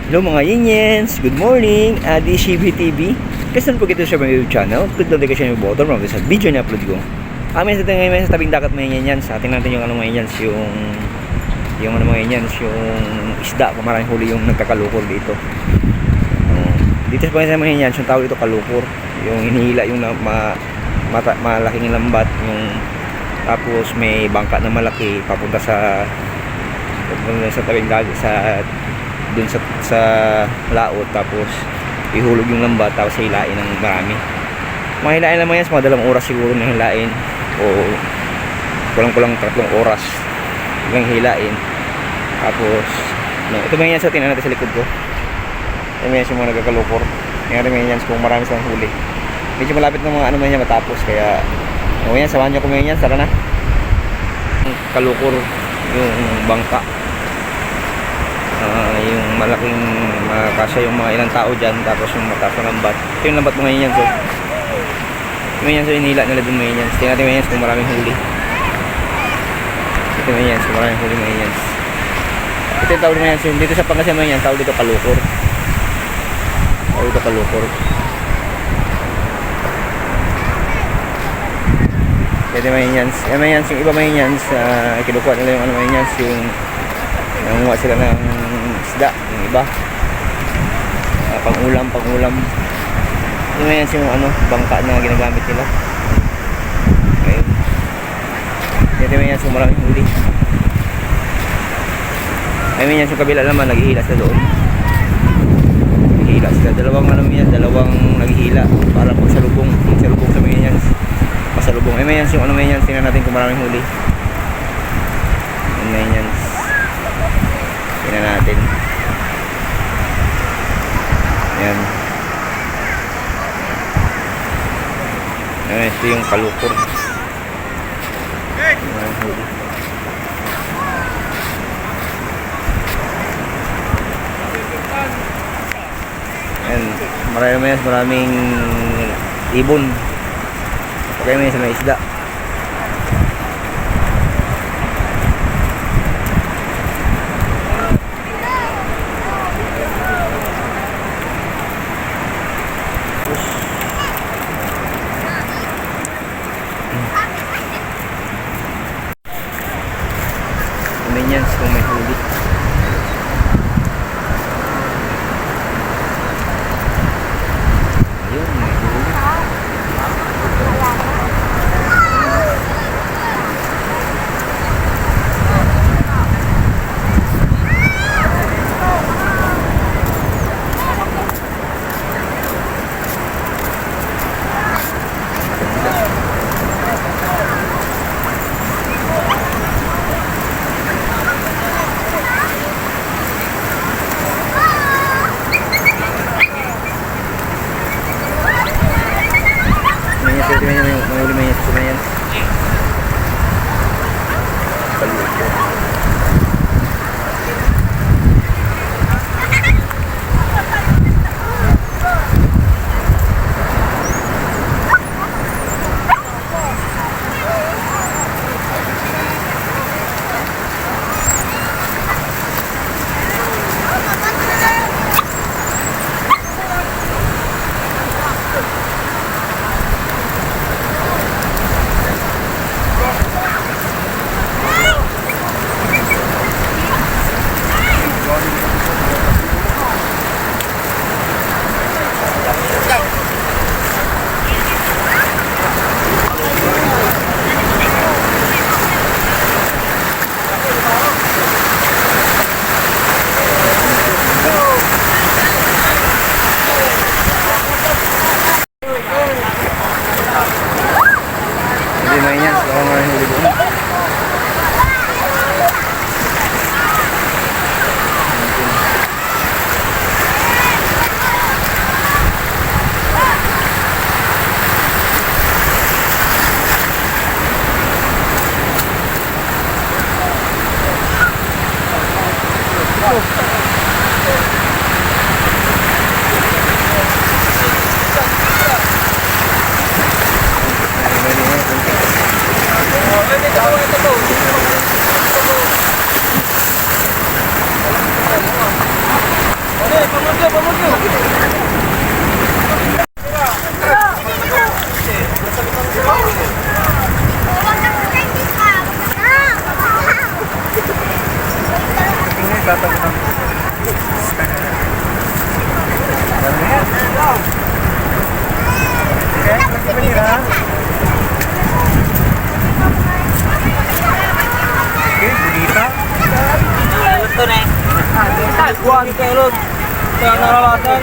Hello mga Yiniens, good morning, Adi Shibi TV. Kasan po kita sa mga YouTube channel, click notification yung button para sa video na upload ko. Amin sa ngayon sa tabing dagat mga Yiniens. Atin natin yung ano mga Yiniens, yung ano mga Yiniens, yung isda, kung maraming huli yung nagkakalukor dito. Dito sa mga Yiniens, yung tawag dito kalukor. Yung hinihila yung malaking lambat, yung tapos may bangka na malaki papunta sa tabing dagat dun sa laot, tapos ihulog yung lambat, tapos hilain ng marami. Mga hilain naman yan, mga 2 oras siguro na hilain, o kulang-kulang 3 oras hanggang hilain. Tapos ito mga yan, sa tingnan natin sa likod ko, ito mga yan yung mga nagkakalukor. Mayroon mga yan kung marami silang huli. Medyo malapit ng mga ano man yan matapos, kaya mga yan, samahan nyo ko mga yan, tara na. Kalukor yung bangka, yung malaking makasya yung mga ilang tao dyan, tapos yung mataas na lambat. Ito yung lambat mga yan, so yung yan, so inila nila dun mga yan. Tingnan natin mga yan kung maraming huli. Ito mga yan, so maraming huli mga yan. Ito yung tawag mga yan, so dito sa Pangasinan mga yan, tawag dito kalukor. Tawag dito kalukor. Ito mga yan, yung iba mga yan, kinukuha nila yung ano mga yan, yung nanguha sila ng isda, yung iba pangulam yung yan yung ano, bangka na ginagamit nila. Okay, ito yan yung maraming huli. Ayun yan yung kabila naman, naghihila sila doon, naghihila sila, dalawang naghihila para magsalubong sa mga yan, pasalubong. Ayun yan yung ano mga yan, tingnan natin kung maraming huli. Ayun yan, tingnan natin. Ayan. Ayan, ito yung kalukor. Ayan, maraming ibon. Okay, may sa isda. Convenience kung may huli. Ayun, may huli. Hindi main yan, so mga huli doon. Ito Buwan kayo kaya naralasan.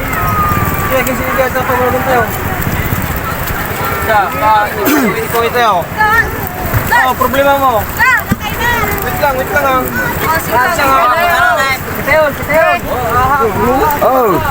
Kaya kasi hindi sa pamulong tayo. Ikaw tayo. Problema mo. Wait lang ah. Kitayon. Oh!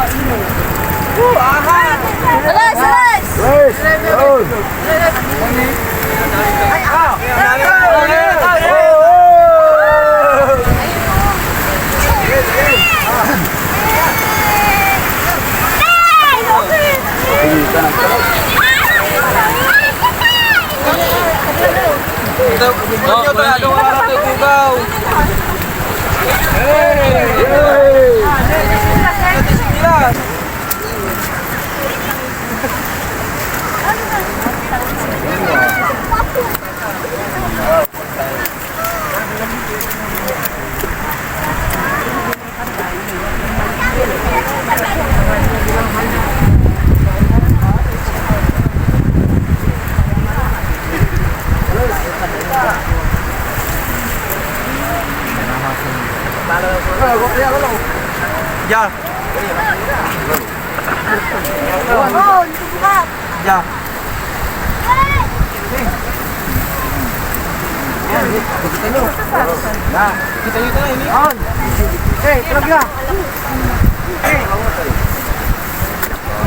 Ya. Ya. Kita nyo na ini. Talaga.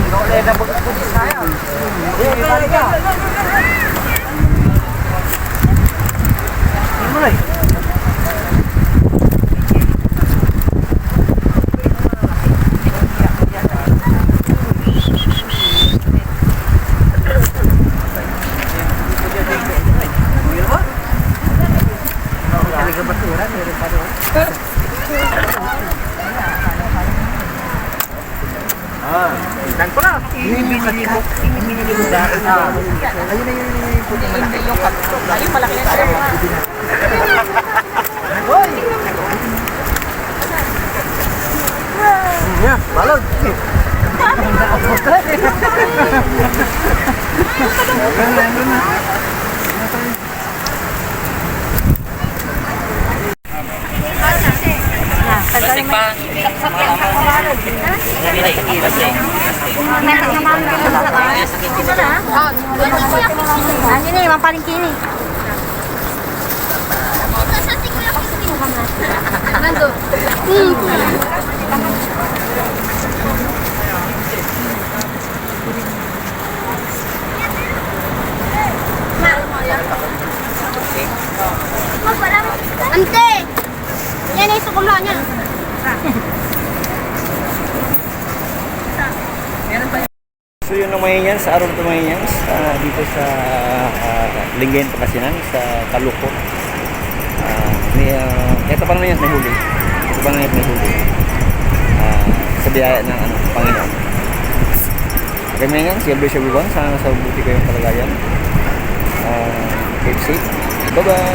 Dole na bagay saya. Talaga. Mulai. Dan ko na. Ini binili mo dahil na. Ayun na yung puting malaki. Yung kapito. Ayun, malaki na tayo. Hoy! Yeah, balog. Plastic pa. Ini paling kini. Nando. Ante. Yan ay sukulanya. So yun ang Mayayans, sa araw ng Mayayans, dito sa Lingayen, Pangasinan, sa Caloocan. Ito pa naman yan, may huli. Ito pa naman yan, may huli. Sa biyaya ng Panginoon. Okay Mayayans, God bless everyone. Sana nasa buti kayong kalagayan. Keep safe. Bye-bye!